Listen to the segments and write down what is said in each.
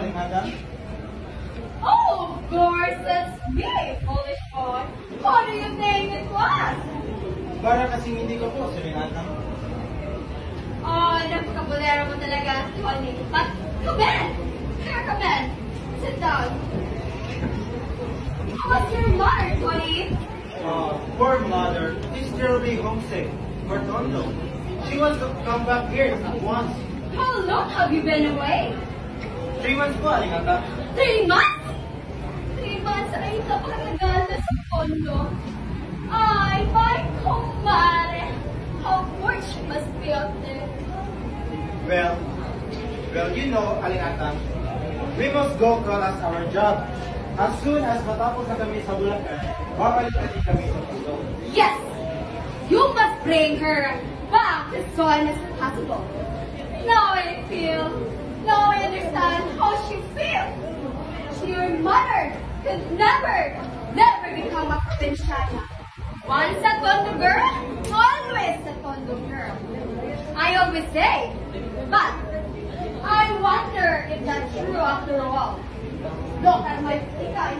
Aling Adam? Oh, of course, that's me, foolish boy. What do you think it was? Para kasing hindi ko po, Aling Adam. Oh, napakabulero mo talaga, Tony. But, come in! Here, come in. Sit down. How's your mother, Tony? Poor mother is terribly homesick for Tondo. She wants to come back here at once. How long have you been away? 3 months po, Aling Adam. 3 months? 3 months ay napakatagal na sa kondo. Ay, my kumare. How poor she must be out there. Well, you know, Aling Adam, we must go cross our job. As soon as matapos na kami sa Bulacan, babalik natin kami sa Tondo. Yes! You must bring her back as soon as possible. Now I understand how she feels. Your mother could never become a provinciana. Once a Tondo girl, always a Tondo girl. I always say, but I wonder if that's true after all. Look at my Tika.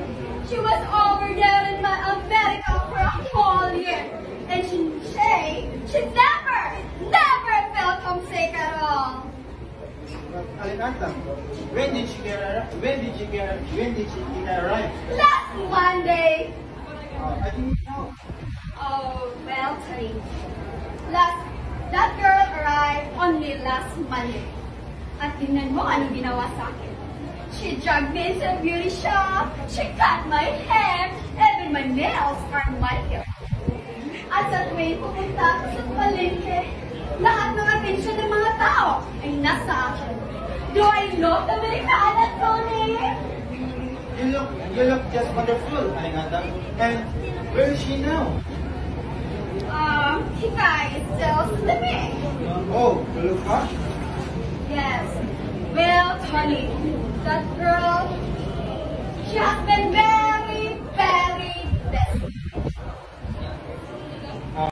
She was over there in America for a whole year. And she never felt homesick at all. Aling Adam, when did she arrive? Last Monday. I didn't know. Oh, well, Tony. That girl arrived only last Monday. At tingnan mo anong ginawa sa akin. She dragged me into a beauty shop. She cut my hair. Even my nails are manicured. At sa tuwing pupunta ako sa palengke, lahat ng atensyon ng mga tao ay nasa akin. Do I look Americana, Tony? You look just wonderful, Aling Adam. And where is she now? Tika is still sleeping. Oh, you look hot. Yes. Well, Tony, that girl, she has been very